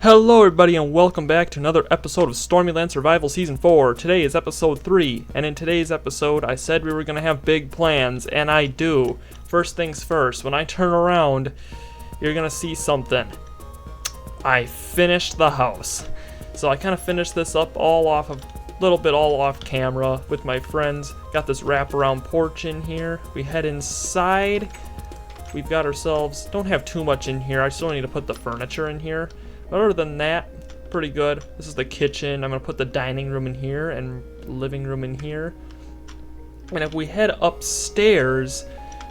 Hello everybody and welcome back to another episode of Stormyland Survival Season 4. Today is episode 3, and in today's episode I said we were going to have big plans, and I do. First things first, when I turn around, you're going to see something. I finished the house. So I kind of finished this up all off camera with my friends. Got this wraparound porch in here. We head inside. We've got ourselves, don't have too much in here, I still need to put the furniture in here. But other than that, pretty good. This is the kitchen. I'm going to put the dining room in here and living room in here. And if we head upstairs,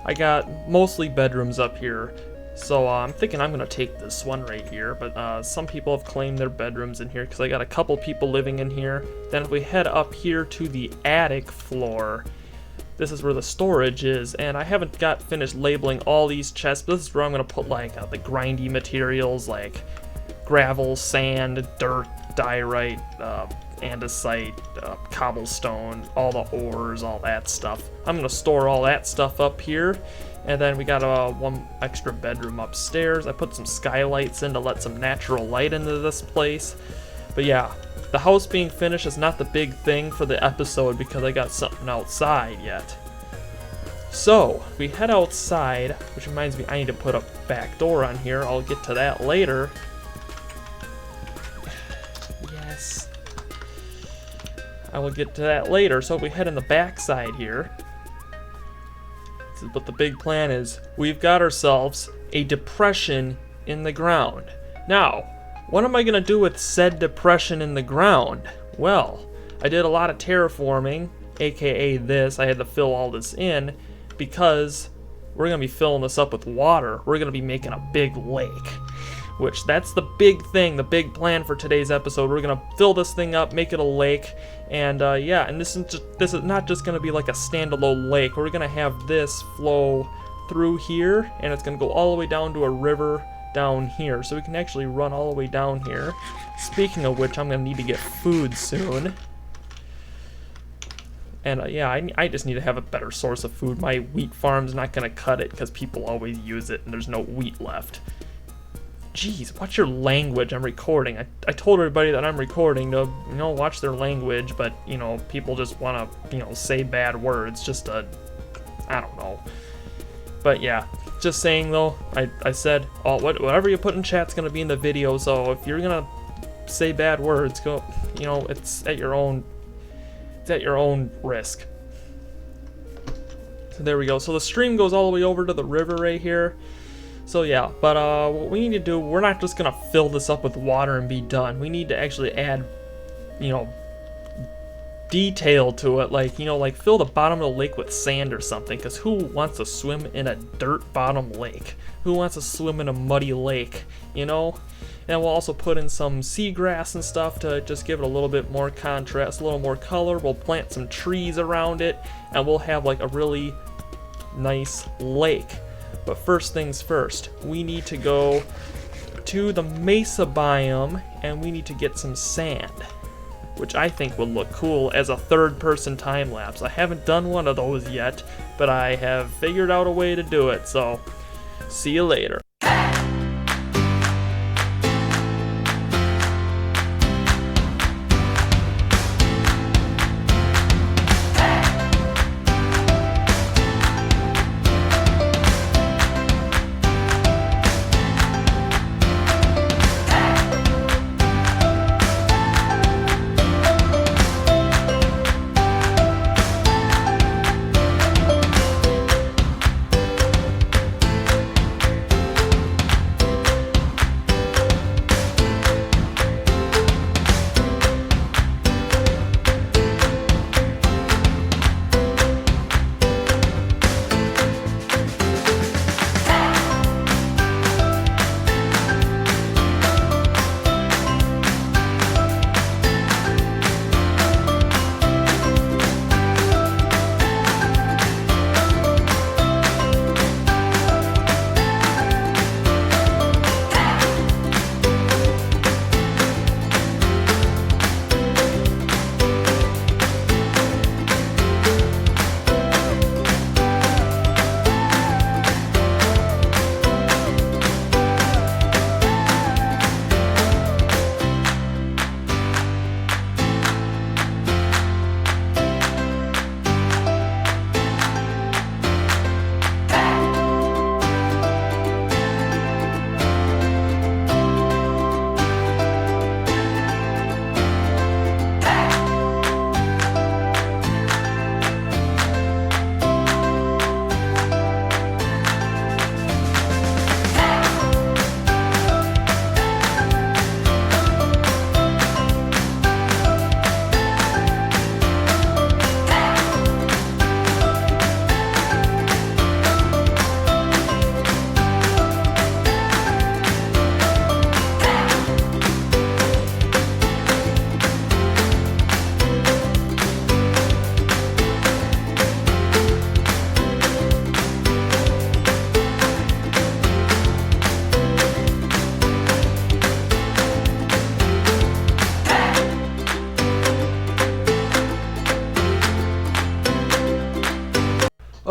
I got mostly bedrooms up here. So I'm thinking I'm going to take this one right here. But some people have claimed their bedrooms in here because I got a couple people living in here. Then if we head up here to the attic floor, this is where the storage is. And I haven't got finished labeling all these chests, but this is where I'm going to put like the grindy materials like gravel, sand, dirt, diorite, andesite, cobblestone, all the ores, all that stuff. I'm going to store all that stuff up here. And then we got one extra bedroom upstairs. I put some skylights in to let some natural light into this place. But yeah, the house being finished is not the big thing for the episode because I got something outside yet. So, we head outside, which reminds me I need to put a back door on here. I'll get to that later. I will get to that later. So we head in the backside here. But the big plan is we've got ourselves a depression in the ground. Now, what am I going to do with said depression in the ground? Well, I did a lot of terraforming, aka this. I had to fill all this in because we're going to be filling this up with water. We're going to be making a big lake. Which that's the big thing, the big plan for today's episode. We're gonna fill this thing up, make it a lake, and yeah, and this is not just gonna be like a standalone lake. We're gonna have this flow through here, and it's gonna go all the way down to a river down here, so we can actually run all the way down here. Speaking of which, I'm gonna need to get food soon. And yeah, I just need to have a better source of food. My wheat farm's not gonna cut it because people always use it, and there's no wheat left. Jeez, watch your language. I'm recording. I told everybody that I'm recording to, watch their language, but, people just want to, say bad words just to, I don't know. But yeah, just saying though, I said, whatever you put in chat's going to be in the video, so if you're going to say bad words, go, it's at your own risk. So there we go. So the stream goes all the way over to the river right here. So yeah, but what we need to do, we're not just gonna fill this up with water and be done. We need to actually add, detail to it, like fill the bottom of the lake with sand or something, because who wants to swim in a dirt bottom lake? Who wants to swim in a muddy lake, And we'll also put in some seagrass and stuff to just give it a little bit more contrast, a little more color. We'll plant some trees around it, and we'll have like a really nice lake. But first things first, we need to go to the mesa biome and we need to get some sand, which I think will look cool as a third-person time-lapse. I haven't done one of those yet, but I have figured out a way to do it, so see you later.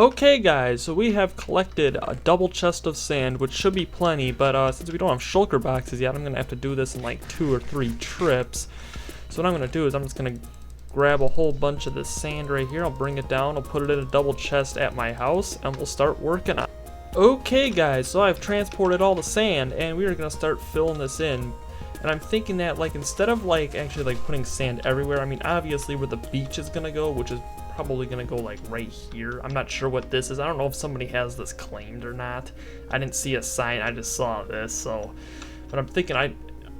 Okay guys, so we have collected a double chest of sand, which should be plenty, but since we don't have shulker boxes yet, I'm going to have to do this in like 2 or 3 trips. So what I'm going to do is I'm just going to grab a whole bunch of this sand right here, I'll bring it down, I'll put it in a double chest at my house, and we'll start working on it. Okay guys, so I've transported all the sand, and we are going to start filling this in. And I'm thinking that like instead of like actually like putting sand everywhere, I mean obviously where the beach is going to go, which is probably gonna go like right here. I'm not sure what this is. I don't know if somebody has this claimed or not. I didn't see a sign, I just saw this, so but I'm thinking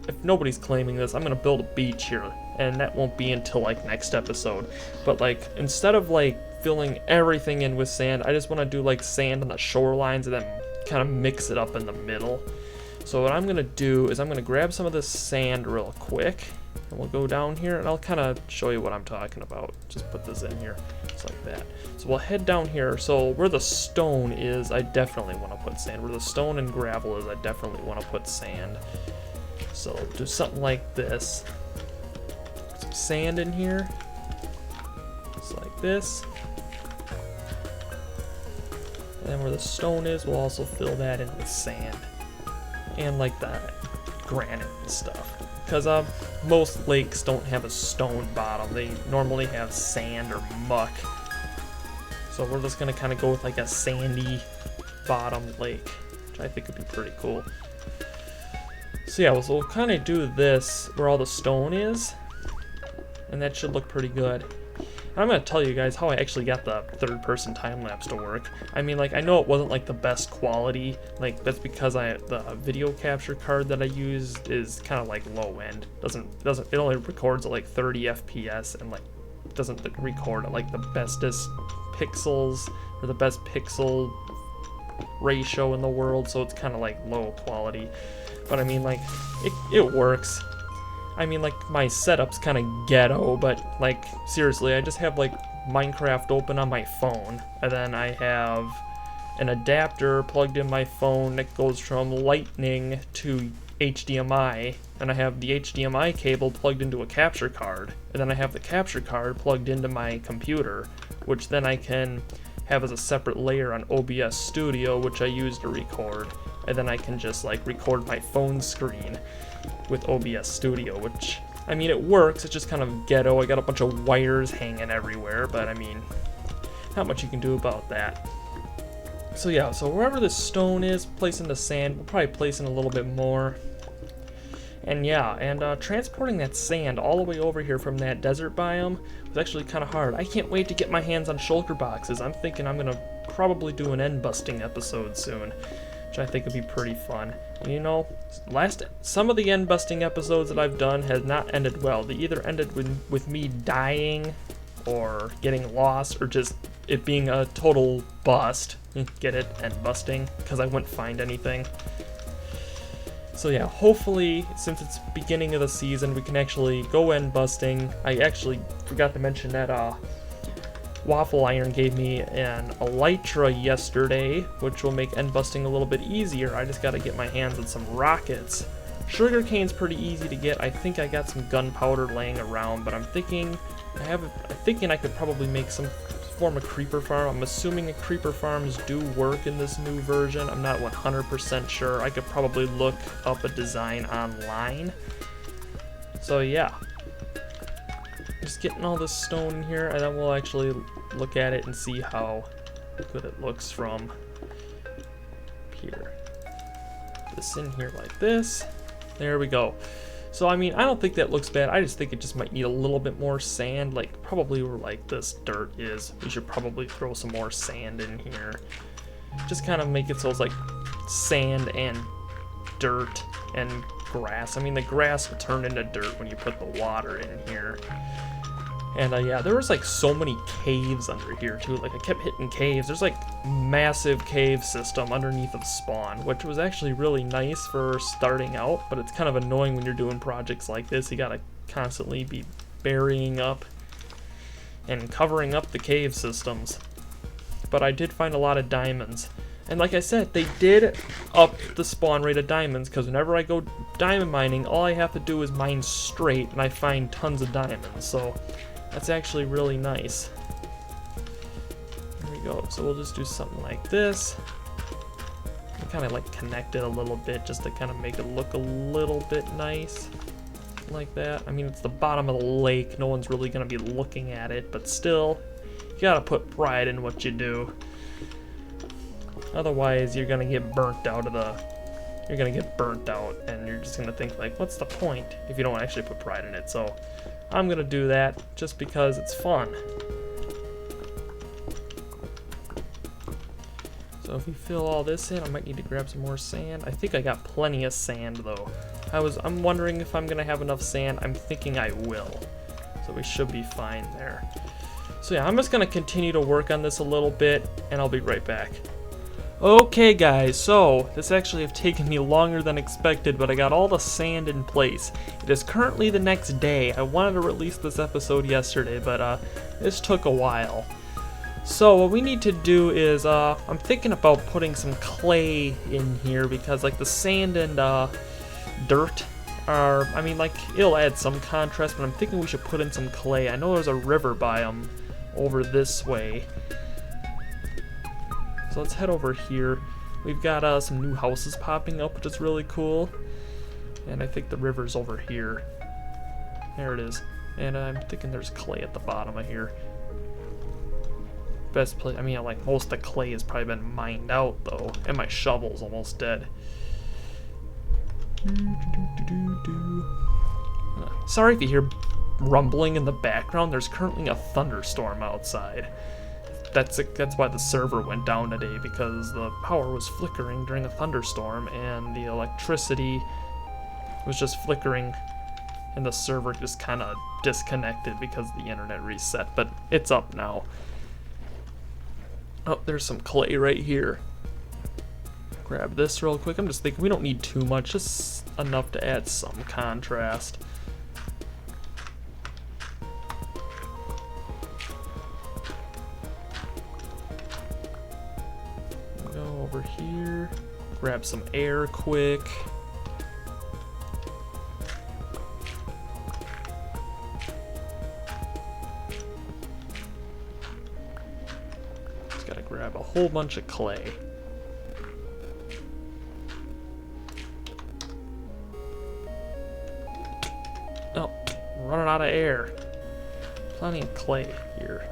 if nobody's claiming this, I'm gonna build a beach here, and that won't be until like next episode. But like instead of like filling everything in with sand, I just want to do like sand on the shorelines and then kind of mix it up in the middle. So what I'm gonna do is I'm gonna grab some of this sand real quick, and we'll go down here and I'll kind of show you what I'm talking about. Just put this in here, just like that. So we'll head down here. So where the stone is, I definitely want to put sand. Where the stone and gravel is, I definitely want to put sand. So do something like this. Put some sand in here, just like this. And then where the stone is, we'll also fill that in with sand. And like that granite and stuff. Because most lakes don't have a stone bottom. They normally have sand or muck. So we're just going to kind of go with like a sandy bottom lake, which I think would be pretty cool. So yeah, so we'll kind of do this where all the stone is, and that should look pretty good. I'm going to tell you guys how I actually got the third-person time-lapse to work. I mean, like, I know it wasn't, like, the best quality. Like, that's because the video capture card that I used is kind of, like, low-end. It only records at, like, 30 FPS and, like, doesn't record at, like, the bestest pixels or the best pixel ratio in the world, so it's kind of, like, low quality. But, I mean, like, it works. I mean, like, my setup's kind of ghetto, but, like, seriously, I just have, like, Minecraft open on my phone, and then I have an adapter plugged in my phone that goes from Lightning to HDMI, and I have the HDMI cable plugged into a capture card, and then I have the capture card plugged into my computer, which then I can have as a separate layer on OBS Studio, which I use to record, and then I can just, like, record my phone screen with OBS Studio, which, I mean, it works, it's just kind of ghetto. I got a bunch of wires hanging everywhere, but I mean, not much you can do about that. So yeah, so wherever this stone is, placing the sand, we'll probably place in a little bit more. And yeah, and transporting that sand all the way over here from that desert biome was actually kind of hard. I can't wait to get my hands on shulker boxes. I'm thinking I'm gonna probably do an end busting episode soon, which I think would be pretty fun. And, you know, some of the end busting episodes that I've done has not ended well. They either ended with me dying or getting lost or just it being a total bust. Get it? End busting, because I wouldn't find anything. So yeah, hopefully, since it's beginning of the season, we can actually go end busting. I actually forgot to mention that Waffle Iron gave me an elytra yesterday, which will make end busting a little bit easier. I just gotta get my hands on some rockets. Sugarcane's pretty easy to get. I think I got some gunpowder laying around, but I'm thinking I could probably make some form of creeper farm. I'm assuming creeper farms do work in this new version. I'm not 100% sure. I could probably look up a design online. So yeah. Just getting all this stone in here, and then we'll actually look at it and see how good it looks from here. Put this in here like this. There we go. So I mean, I don't think that looks bad. I just think it just might need a little bit more sand, like probably where like this dirt is. We should probably throw some more sand in here. Just kind of make it so it's like sand and dirt and grass. I mean, the grass will turn into dirt when you put the water in here. And yeah, there was like so many caves under here too. Like I kept hitting caves. There's like massive cave system underneath of spawn, which was actually really nice for starting out, but it's kind of annoying when you're doing projects like this. You gotta constantly be burying up and covering up the cave systems. But I did find a lot of diamonds. And like I said, they did up the spawn rate of diamonds, because whenever I go diamond mining, all I have to do is mine straight, and I find tons of diamonds. So that's actually really nice. There we go. So we'll just do something like this. Kind of like connect it a little bit just to kind of make it look a little bit nice. Like that. I mean, it's the bottom of the lake. No one's really going to be looking at it, but still, you got to put pride in what you do. Otherwise, you're going to get burnt out of the... You're going to get burnt out, and you're just going to think, like, what's the point if you don't actually put pride in it? So, I'm going to do that just because it's fun. So if we fill all this in, I might need to grab some more sand. I think I got plenty of sand, though. I'm wondering if I'm going to have enough sand. I'm thinking I will. So we should be fine there. So yeah, I'm just going to continue to work on this a little bit, and I'll be right back. Okay guys, so this actually have taken me longer than expected, but I got all the sand in place. It is currently the next day. I wanted to release this episode yesterday, but this took a while. So what we need to do is, I'm thinking about putting some clay in here because like the sand and dirt are, I mean like it'll add some contrast, but I'm thinking we should put in some clay. I know there's a river biome over this way. So let's head over here. We've got some new houses popping up, which is really cool. And I think the river's over here. There it is. And I'm thinking there's clay at the bottom of here. Best place, I mean, like most of the clay has probably been mined out though, and my shovel's almost dead. Sorry if you hear rumbling in the background. There's currently a thunderstorm outside. That's why the server went down today, because the power was flickering during a thunderstorm and the electricity was just flickering and the server just kind of disconnected because the internet reset, but it's up now. Oh, there's some clay right here. Grab this real quick. I'm just thinking we don't need too much, just enough to add some contrast. Go over here, grab some air quick. Gotta grab a whole bunch of clay. Oh, running out of air. Plenty of clay here.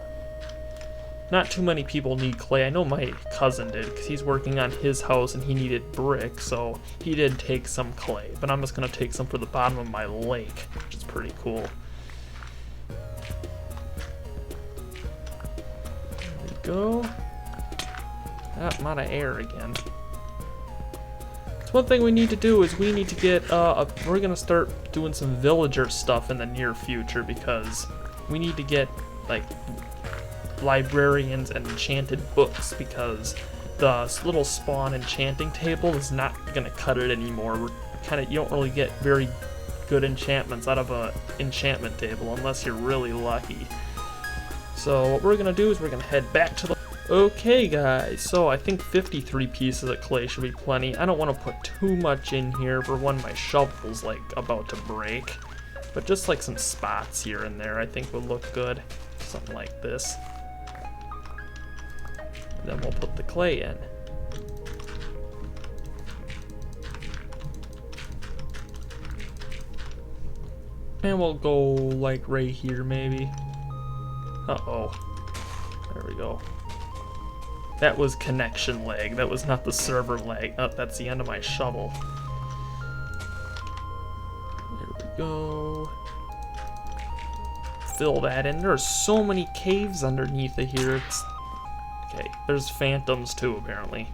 Not too many people need clay. I know my cousin did, because he's working on his house and he needed brick, so he did take some clay. But I'm just gonna take some for the bottom of my lake, which is pretty cool. There we go. I'm out of air again. So one thing we need to do is we need to get, we're gonna start doing some villager stuff in the near future, because we need to get, like, librarians and enchanted books, because the little spawn enchanting table is not gonna cut it anymore. You don't really get very good enchantments out of a enchantment table unless you're really lucky. So what we're gonna do is we're gonna head back to the... Okay guys, so I think 53 pieces of clay should be plenty. I don't want to put too much in here for when my shovel's like about to break, but just like some spots here and there I think would look good. Something like this. And then we'll put the clay in. And we'll go like right here maybe. Uh-oh. There we go. That was connection lag. That was not the server lag. Oh, that's the end of my shovel. There we go. Fill that in. There are so many caves underneath of here. It's... Okay, there's phantoms too, apparently.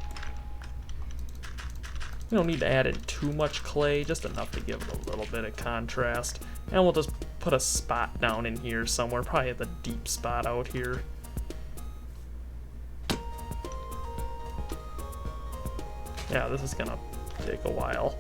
We don't need to add in too much clay, just enough to give it a little bit of contrast. And we'll just put a spot down in here somewhere, probably at the deep spot out here. Yeah, this is gonna take a while.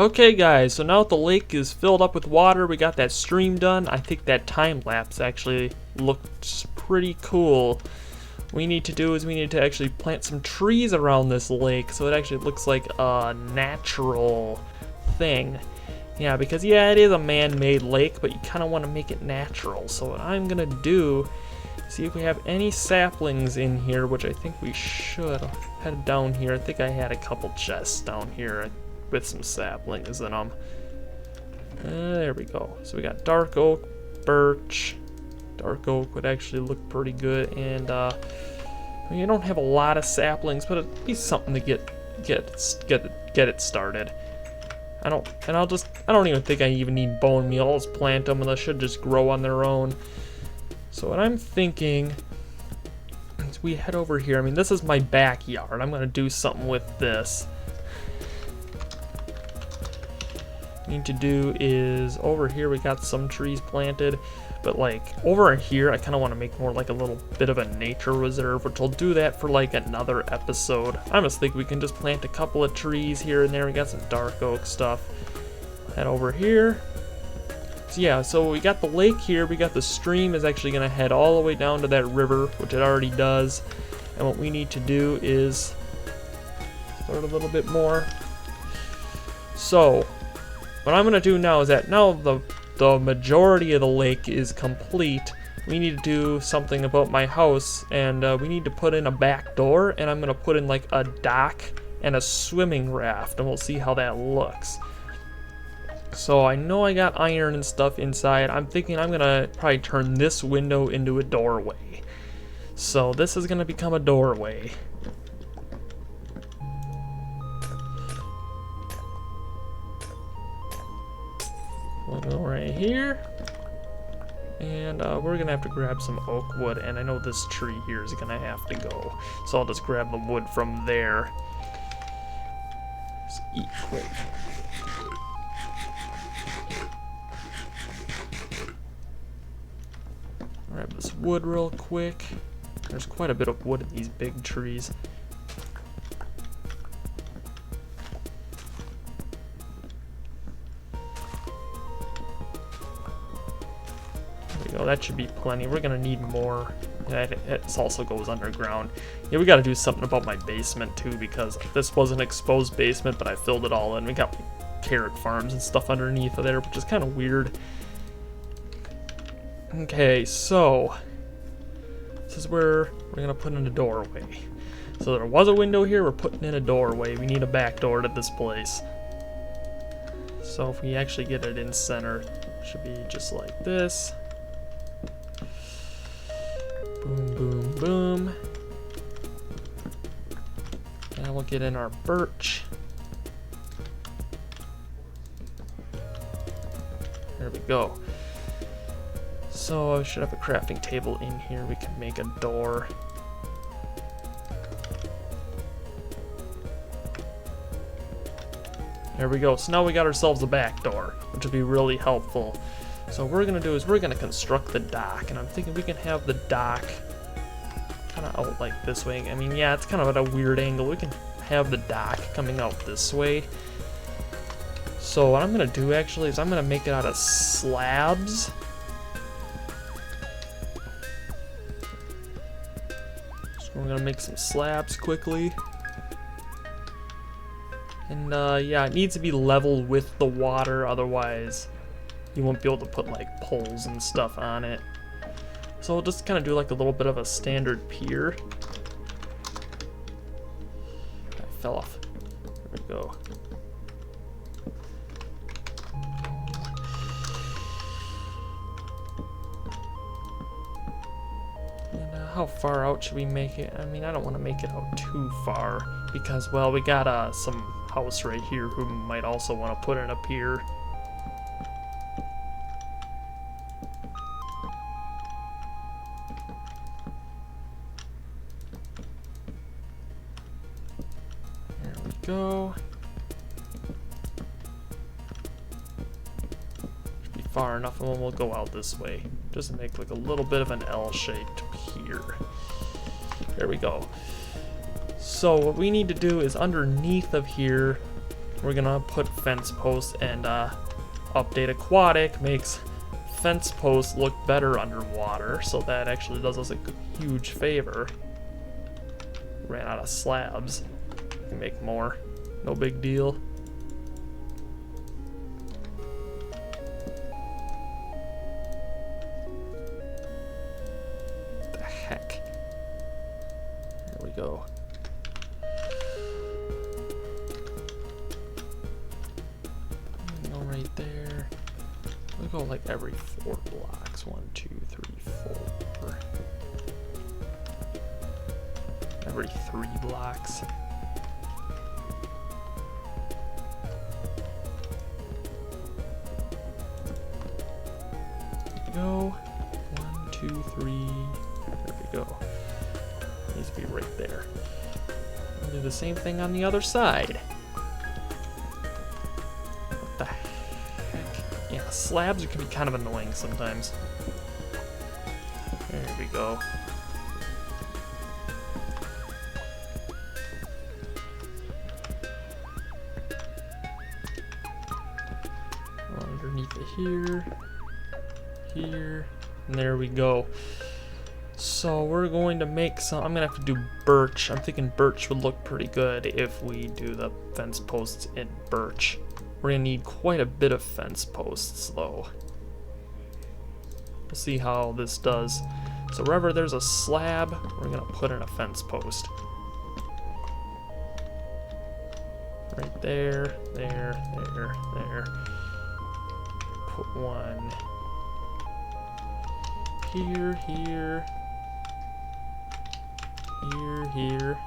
Okay guys, so now that the lake is filled up with water, we got that stream done. I think that time lapse actually looks pretty cool. What we need to do is we need to actually plant some trees around this lake so it actually looks like a natural thing. Yeah, because yeah, it is a man-made lake, but you kind of want to make it natural. So what I'm gonna do, see if we have any saplings in here, which I think we should. I'll head down here. I think I had a couple chests down here with some saplings in them. There we go. So we got dark oak, birch. Dark oak would actually look pretty good, and I mean, you don't have a lot of saplings, but it'd be something to get it started. I don't even think I even need bone meal. I'll just plant them, and they should just grow on their own. So what I'm thinking is we head over here. I mean, this is my backyard. I'm gonna do something with this. Need to do is over here we got some trees planted, but like over here I kind of want to make more like a little bit of a nature reserve, which I'll do that for like another episode. I just think we can just plant a couple of trees here and there. We got some dark oak stuff. Head over here. So yeah, so we got the lake here, we got the stream is actually going to head all the way down to that river, which it already does, and what we need to do is start a little bit more. So what I'm going to do now is that now the majority of the lake is complete, we need to do something about my house, and we need to put in a back door, and I'm going to put in like a dock and a swimming raft, and we'll see how that looks. So I know I got iron and stuff inside. I'm thinking I'm going to probably turn this window into a doorway. So this is going to become a doorway. We'll go right here, and we're gonna have to grab some oak wood, and I know this tree here is gonna have to go, so I'll just grab the wood from there. Let's eat quick. Grab this wood real quick. There's quite a bit of wood in these big trees. That should be plenty. We're gonna need more. It also goes underground. Yeah, we gotta do something about my basement too, because this was an exposed basement, but I filled it all in. We got like carrot farms and stuff underneath of there, which is kind of weird. Okay, so this is where we're gonna put in a doorway. So there was a window here, we're putting in a doorway. We need a back door to this place. So if we actually get it in center, it should be just like this. Boom, boom, boom. Now we'll get in our birch. There we go. So I should have a crafting table in here. We can make a door. There we go. So now we got ourselves a back door, which would be really helpful. So what we're gonna do is we're gonna construct the dock, and I'm thinking we can have the dock kind of out like this way. I mean, yeah, it's kind of at a weird angle. We can have the dock coming out this way. So what I'm gonna do actually is I'm gonna make it out of slabs. So we're gonna make some slabs quickly. And yeah, it needs to be level with the water, otherwise you won't be able to put like poles and stuff on it. So we'll just kind of do like a little bit of a standard pier. I fell off. There we go. And how far out should we make it? I mean, I don't want to make it out too far because, well, we got some house right here who might also want to put in a pier. Go. Should be far enough, and then we'll go out this way. Just make like a little bit of an L-shaped pier. There we go. So what we need to do is underneath of here, we're gonna put fence posts, and update aquatic makes fence posts look better underwater, so that actually does us a huge favor. Ran out of slabs. Can make more. No big deal. What the heck? There we go. Go right there. We'll go like every 4 blocks. 1, 2, 3, 4. Every 3 blocks. Go 1, 2, 3. There we go. Needs to be right there. We'll do the same thing on the other side. What the heck? Yeah, slabs can be kind of annoying sometimes. There we go. Underneath it here. Here, and there we go. So we're going to make some, I'm gonna have to do birch. I'm thinking birch would look pretty good if we do the fence posts in birch. We're gonna need quite a bit of fence posts though. We'll see how this does. So wherever there's a slab, we're gonna put in a fence post. Right there, there, there, there. Put one here, here, here.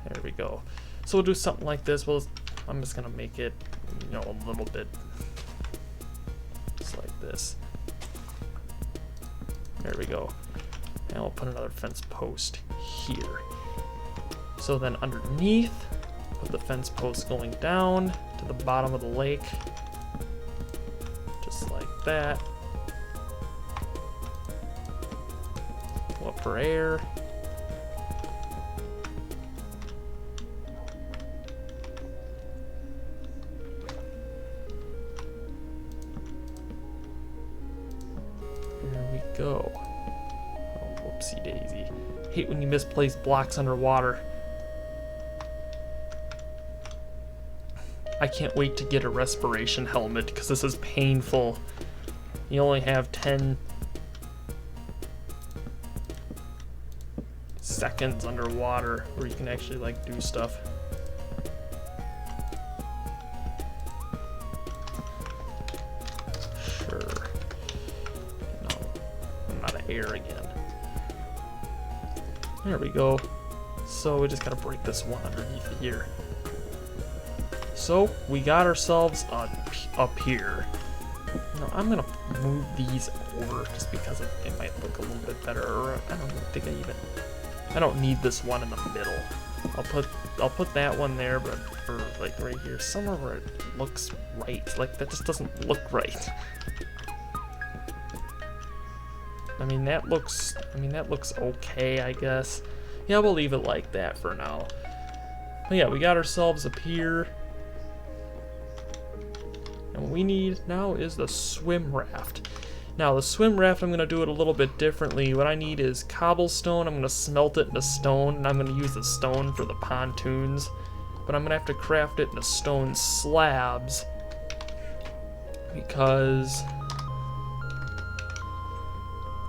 There we go. So we'll do something like this. Well, I'm just gonna make it, you know, a little bit just like this. There we go. And I'll put another fence post here. So then underneath, put the fence post going down to the bottom of the lake. Just like that. Up for air. There we go. Oh, whoopsie daisy. Hate when you misplace blocks underwater. I can't wait to get a respiration helmet because this is painful. You only have 10 seconds underwater where you can actually like do stuff. Sure. No, I'm out of air again. There we go. So we just gotta break this one underneath here. So we got ourselves up here. Now I'm gonna move these over just because it might look a little bit better. Or I don't think I don't need this one in the middle. I'll put that one there, but for like right here, somewhere where it looks right. Like that just doesn't look right. I mean that looks okay, I guess. Yeah, we'll leave it like that for now. But yeah, we got ourselves up here. And what we need now is the swim raft. Now the swim raft, I'm going to do it a little bit differently. What I need is cobblestone. I'm going to smelt it into stone, and I'm going to use the stone for the pontoons. But I'm going to have to craft it into stone slabs because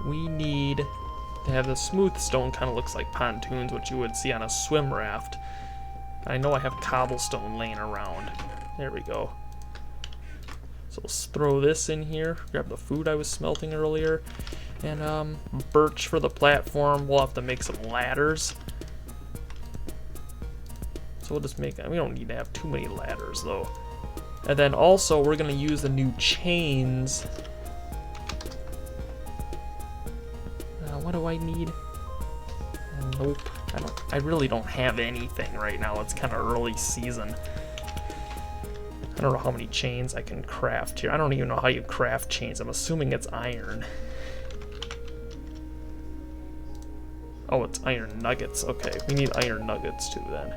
we need to have the smooth stone, kind of looks like pontoons, which you would see on a swim raft. I know I have cobblestone laying around. There we go. So let's throw this in here, grab the food I was smelting earlier, and birch for the platform. We'll have to make some ladders. So we'll just make, we don't need to have too many ladders though. And then also we're gonna use the new chains. What do I need? Nope, I really don't have anything right now. It's kind of early season. I don't know how many chains I can craft here. I don't even know how you craft chains. I'm assuming it's iron. Oh, it's iron nuggets. Okay, we need iron nuggets too then.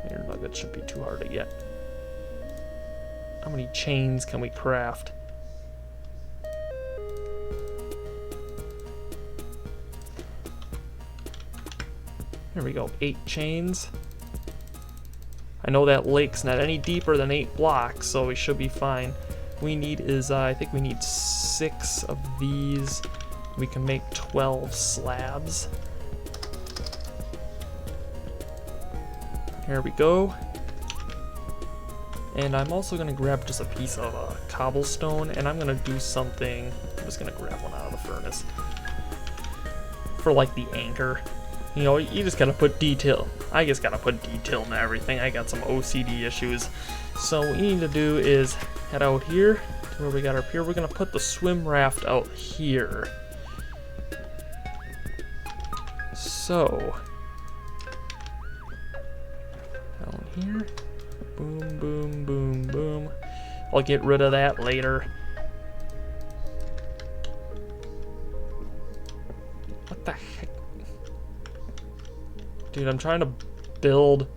Iron nugget shouldn't be too hard to get. How many chains can we craft? Here we go, 8 chains. I know that lake's not any deeper than 8 blocks, so we should be fine. We need is, I think we need 6 of these. We can make 12 slabs. Here we go. And I'm also gonna grab just a piece of cobblestone, and I'm gonna do something. I'm just gonna grab one out of the furnace. For like the anchor. You know, you just gotta put detail. I just gotta put detail in everything. I got some OCD issues. So what we need to do is head out here to where we got our pier. We're gonna put the swim raft out here. So down here. Boom, boom, boom, boom. I'll get rid of that later. What the heck? Dude, I'm trying to build...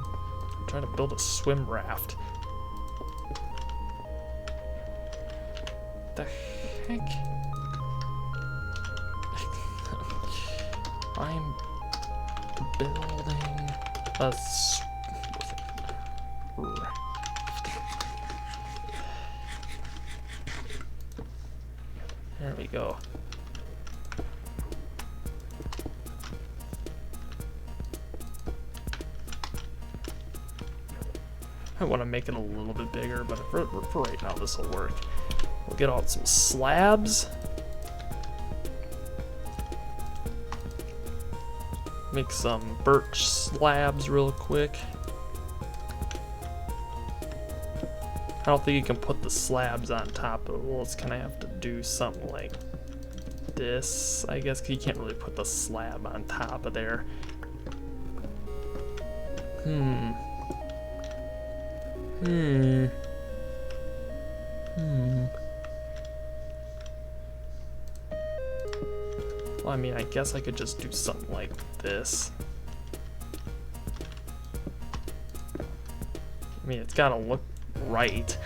I'm trying to build a swim raft. What the heck? I'm building a There we go. I want to make it a little bit bigger, but for right now this will work. We'll get out some slabs. Make some birch slabs real quick. I don't think you can put the slabs on top of it. Well, it's gonna have to do something like this, I guess, 'cause you can't really put the slab on top of there. Well, I mean, I guess I could just do something like this. I mean, it's gotta look right.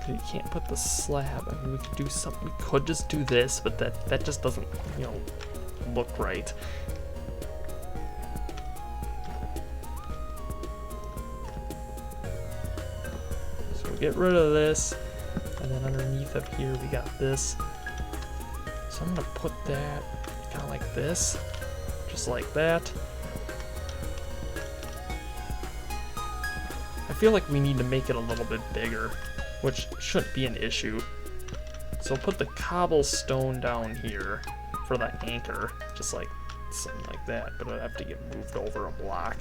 You can't put the slab. I mean, we could do something. We could just do this, but that just doesn't, you know, look right. So we'll get rid of this, and then underneath up here we got this. So I'm gonna put that kind of like this, just like that. I feel like we need to make it a little bit bigger, which shouldn't be an issue. So put the cobblestone down here for the anchor, just like something like that, but it'll have to get moved over a block.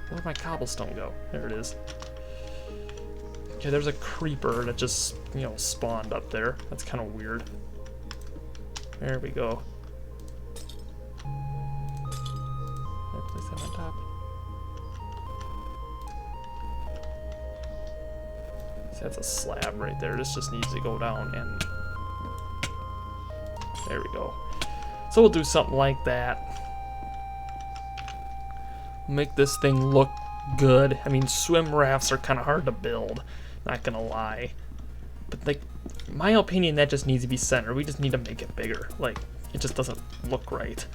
Where'd my cobblestone go? There it is. Okay, there's a creeper that just, you know, spawned up there. That's kind of weird. There we go. Place that on top. See, that's a slab right there. This just needs to go down, and there we go. So we'll do something like that. Make this thing look good. I mean, swim rafts are kind of hard to build, not gonna lie. But like, in my opinion, that just needs to be centered. We just need to make it bigger. Like, it just doesn't look right.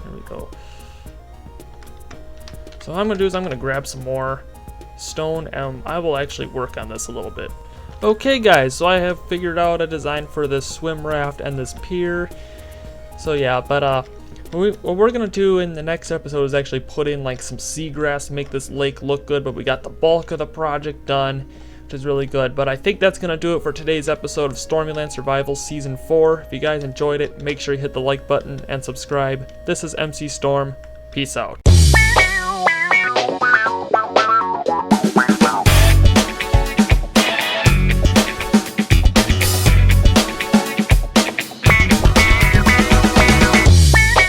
There we go. So what I'm gonna do is I'm gonna grab some more stone, and I will actually work on this a little bit. Okay guys, so I have figured out a design for this swim raft and this pier. So yeah, but what we're gonna do in the next episode is actually put in like some seagrass to make this lake look good, but we got the bulk of the project done, which is really good. But I think that's gonna do it for today's episode of Stormyland Survival Season 4. If you guys enjoyed it, make sure you hit the like button and subscribe. This is MC Storm. Peace out.